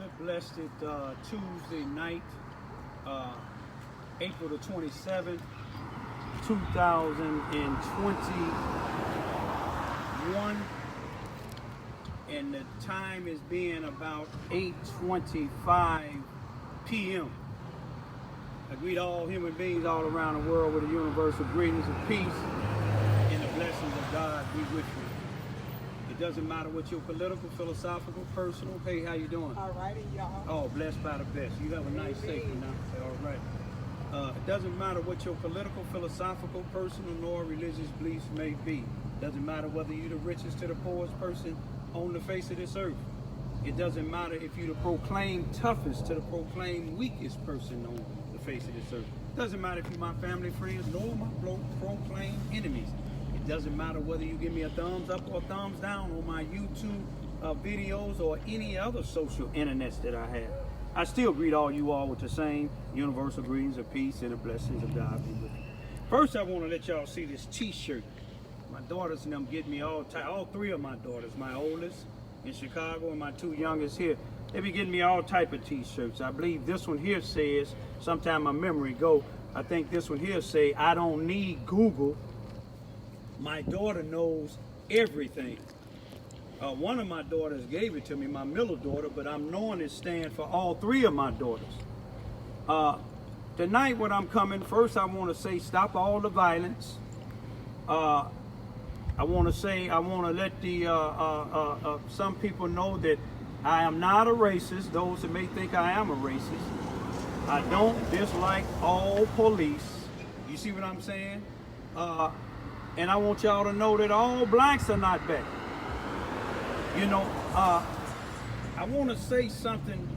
Another blessed Tuesday night, April the 27th, 2021, and the time is being about 8:25 p.m. I greet all human beings all around the world with a universal greetings of peace and the blessings of God be with you. It doesn't matter what your political, philosophical, personal. Hey, how you doing? All righty, y'all. Oh, blessed by the best. You have a nice day now. All right. It doesn't matter what your political, philosophical, personal, nor religious beliefs may be. It doesn't matter whether you're the richest to the poorest person on the face of this earth. It doesn't matter if you're the proclaimed toughest to the proclaimed weakest person on the face of this earth. It doesn't matter if you're my family, friends, nor my proclaimed enemies. It doesn't matter whether you give me a thumbs up or a thumbs down on my YouTube videos or any other social internets that I have. I still greet all you all with the same universal greetings of peace and the blessings of God be with you. First, I want to let y'all see this t-shirt. My daughters and them get me all three of my daughters, my oldest in Chicago and my two youngest here, they be getting me all type of t-shirts. I believe this one here says, sometime my memory go, I think this one here say, I don't need Google. My daughter knows everything. One of my daughters gave it to me, my middle daughter, but I'm knowing it stands for all three of my daughters. Tonight when I'm coming, first I want to say stop all the violence. I want to let the some people know that I am not a racist, those that may think I am a racist. I don't dislike all police. You see what I'm saying? And I want y'all to know that all blacks are not bad. You know, I want to say something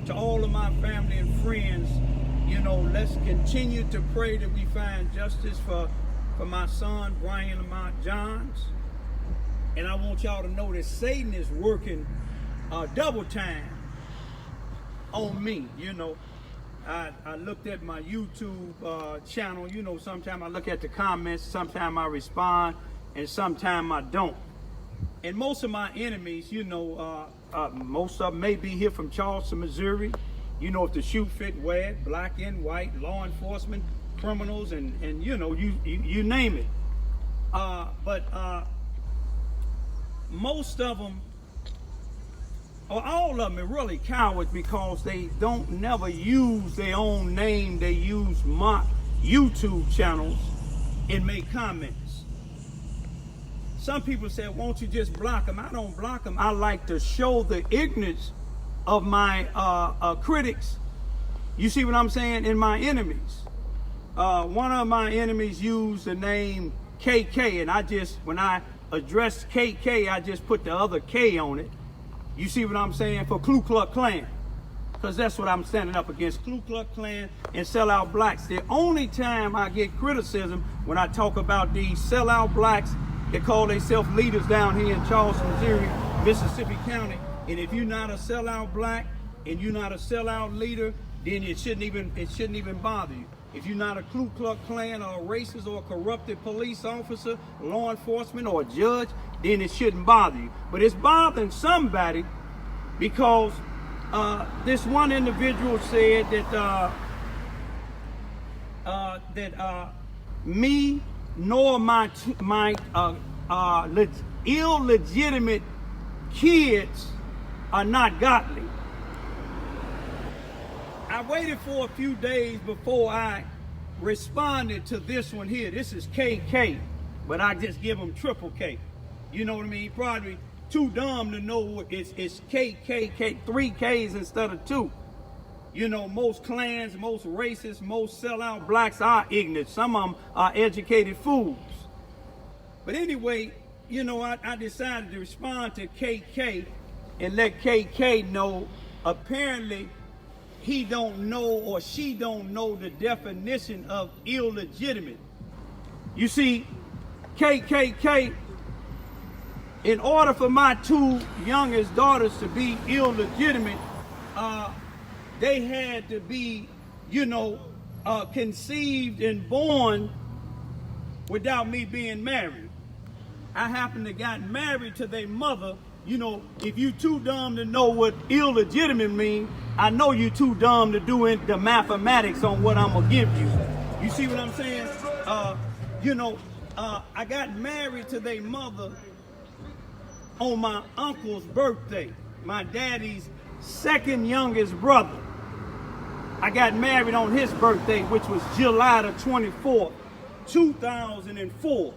to all of my family and friends. You know, let's continue to pray that we find justice for my son, Brian Lamont Johns. And I want y'all to know that Satan is working double time on me. You know, I looked at my YouTube channel. You know, sometimes I look at the comments, sometimes I respond, and sometimes I don't. And most of my enemies, you know, most of them may be here from Charleston, Missouri. You know, if the shoe fit, wear it, black and white, law enforcement, criminals, and you know, you name it. But most of them, or all of them, are really cowards because they don't never use their own name. They use my YouTube channels and make comments. Some people say, won't you just block them? I don't block them. I like to show the ignorance of my critics. You see what I'm saying? In my enemies. One of my enemies used the name KK, and when I addressed KK, I just put the other K on it. You see what I'm saying? For Ku Klux Klan. Because that's what I'm standing up against, Ku Klux Klan and sellout blacks. The only time I get criticism when I talk about these sellout blacks that call themselves leaders down here in Charleston, Missouri, Mississippi County. And if you're not a sellout black and you're not a sellout leader, then it shouldn't even bother you. If you're not a Ku Klux Klan or a racist or a corrupted police officer, law enforcement, or a judge, then it shouldn't bother you. But it's bothering somebody because this one individual said that me nor my illegitimate kids are not godly. I waited for a few days before I responded to this one here. This is KK, but I just give him triple K. You know what I mean? Probably too dumb to know it's KKK, 3 Ks instead of 2. You know, most clans, most racists, most sellout blacks are ignorant. Some of them are educated fools. But anyway, you know, I decided to respond to KK and let KK know apparently he don't know or she don't know the definition of illegitimate. You see, KKK, in order for my two youngest daughters to be illegitimate, they had to be, you know, conceived and born without me being married. I happened to got married to their mother you know, if you too dumb to know what illegitimate mean, I know you too dumb to do the mathematics on what I'm gonna give you. You see what I'm saying? You know, I got married to their mother on my uncle's birthday, my daddy's second youngest brother. I got married on his birthday, which was July the 24th, 2004.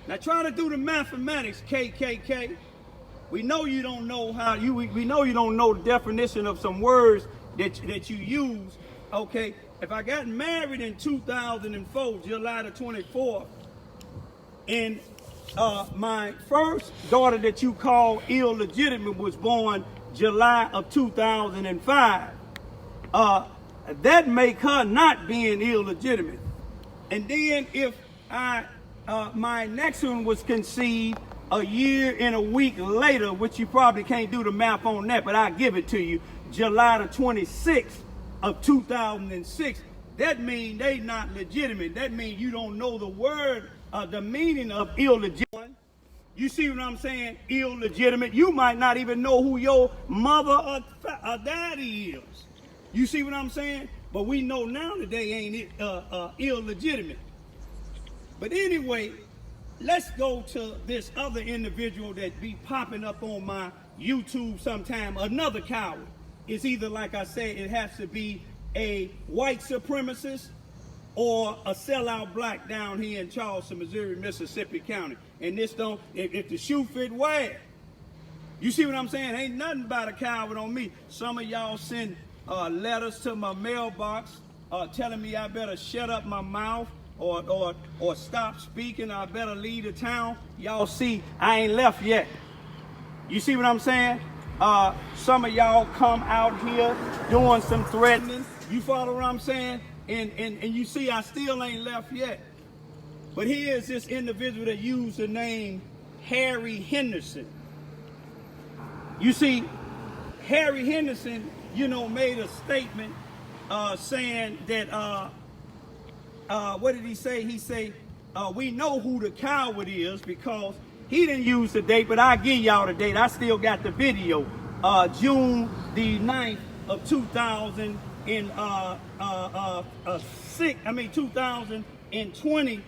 Now try to do the mathematics, KKK. We know you don't know we know you don't know the definition of some words that you use. Okay, if I got married in 2004, July the 24th, and my first daughter that you call illegitimate was born July of 2005, that make her not being illegitimate. And then if my next one was conceived a year and a week later, which you probably can't do the math on that, but I'll give it to you, July the 26th of 2006, that means they not legitimate. That means you don't know the word, the meaning of illegitimate. You see what I'm saying? Illegitimate. You might not even know who your mother or daddy is. You see what I'm saying? But we know now that they ain't illegitimate. But anyway, let's go to this other individual that be popping up on my YouTube sometime, another coward. It's either, like I say, it has to be a white supremacist or a sellout black down here in Charleston, Missouri, Mississippi County. And this don't, if the shoe fit, wear it. You see what I'm saying? Ain't nothing about a coward on me. Some of y'all send letters to my mailbox telling me I better shut up my mouth or stop speaking, I better leave the town. Y'all see, I ain't left yet. You see what I'm saying? Some of y'all come out here doing some threatening. You follow what I'm saying? And you see, I still ain't left yet. But here's this individual that used the name Harry Henderson. You see, Harry Henderson, you know, made a statement saying that, what did he say? He said, we know who the coward is because he didn't use the date, but I'll give y'all the date. I still got the video. June the 9th of 2020,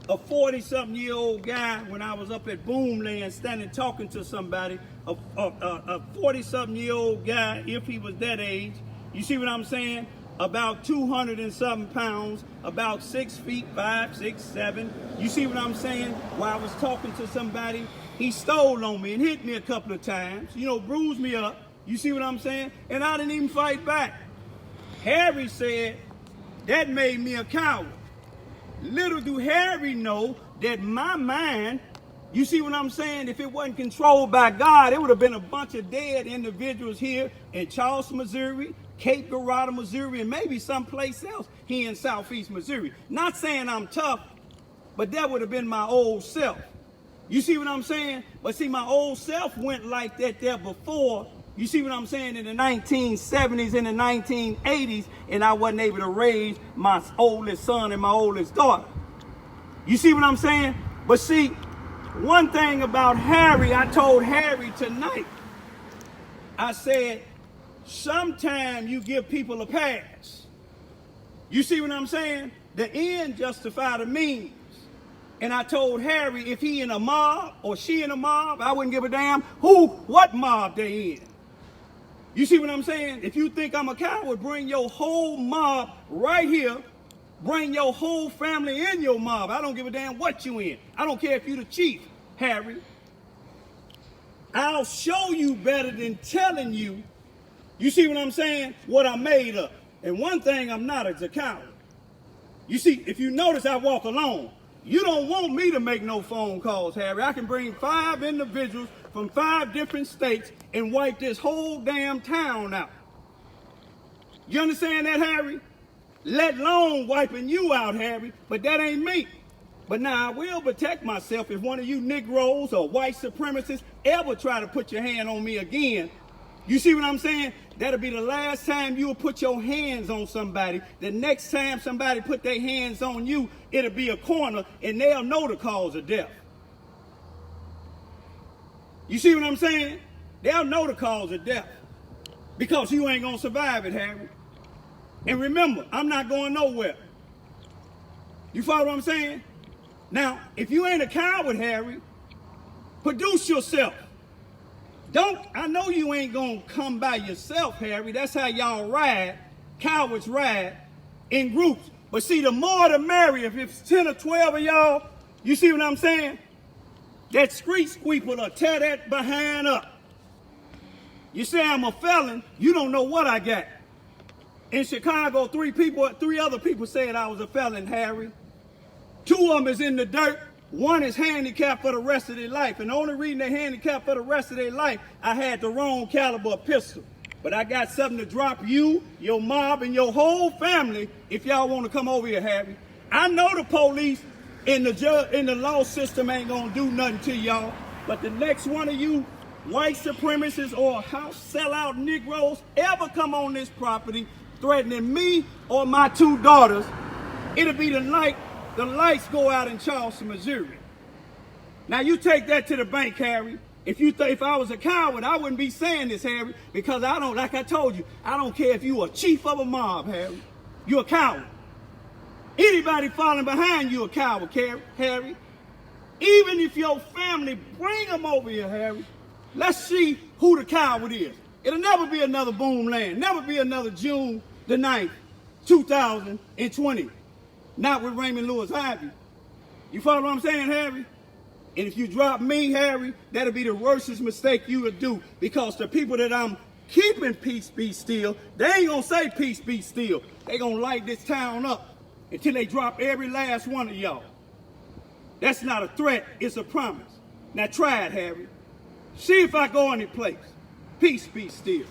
a 40-something-year-old guy, when I was up at Boomland standing talking to somebody, a 40-something-year-old guy, if he was that age, you see what I'm saying? About 200 and something pounds, about 6 feet, 5, 6, 7. You see what I'm saying? While I was talking to somebody, he stole on me and hit me a couple of times, you know, bruised me up. You see what I'm saying? And I didn't even fight back. Harry said that made me a coward. Little do Harry know that my mind, you see what I'm saying? If it wasn't controlled by God, it would have been a bunch of dead individuals here in Charleston, Missouri, Cape Girardeau, Missouri, and maybe someplace else here in Southeast Missouri. Not saying I'm tough, but that would have been my old self. You see what I'm saying? But see, my old self went like that there before. You see what I'm saying? In the 1970s and the 1980s, and I wasn't able to raise my oldest son and my oldest daughter. You see what I'm saying? But see, one thing about Harry, I told Harry tonight, I said, sometimes you give people a pass. You see what I'm saying? The end justify the means. And I told Harry, if he in a mob or she in a mob, I wouldn't give a damn what mob they in. You see what I'm saying? If you think I'm a coward, bring your whole mob right here. Bring your whole family in your mob. I don't give a damn what you in. I don't care if you the chief, Harry. I'll show you better than telling you. You see what I'm saying? What I made up. And one thing I'm not is a coward. You see, if you notice, I walk alone. You don't want me to make no phone calls, Harry. I can bring 5 individuals from 5 different states and wipe this whole damn town out. You understand that, Harry? Let alone wiping you out, Harry, but that ain't me. But now I will protect myself if one of you Negroes or white supremacists ever try to put your hand on me again. You see what I'm saying? That'll be the last time you'll put your hands on somebody. The next time somebody put their hands on you, it'll be a corner and they'll know the cause of death. You see what I'm saying? They'll know the cause of death because you ain't gonna survive it, Harry. And remember, I'm not going nowhere. You follow what I'm saying? Now, if you ain't a coward, Harry, produce yourself. I know you ain't gonna come by yourself, Harry. That's how y'all ride. Cowards ride in groups. But see, the more the merrier. If it's 10 or 12 of y'all, you see what I'm saying? That street sweeper will tear that behind up. You say I'm a felon, you don't know what I got. In Chicago, three other people said I was a felon, Harry. 2 of them is in the dirt. 1 is handicapped for the rest of their life. And the only reason they're handicapped for the rest of their life, I had the wrong caliber pistol. But I got something to drop you, your mob, and your whole family if y'all want to come over here, Harry. I know the police and the law system ain't gonna do nothing to y'all. But the next one of you white supremacists or house sellout Negroes ever come on this property threatening me or my 2 daughters, it'll be the lights go out in Charleston, Missouri. Now you take that to the bank, Harry. If I was a coward, I wouldn't be saying this, Harry, because like I told you, I don't care if you a chief of a mob, Harry. You're a coward. Anybody falling behind you a coward, Harry. Even if your family bring them over here, Harry, let's see who the coward is. It'll never be another Boomland, never be another June the 9th, 2020. Not with Raymond Lewis Ivy. You follow what I'm saying, Harry? And if you drop me, Harry, that'll be the worstest mistake you would do, because the people that I'm keeping peace be still, they ain't gonna say peace be still. They gonna light this town up until they drop every last one of y'all. That's not a threat, it's a promise. Now try it, Harry. See if I go any place. Peace be still.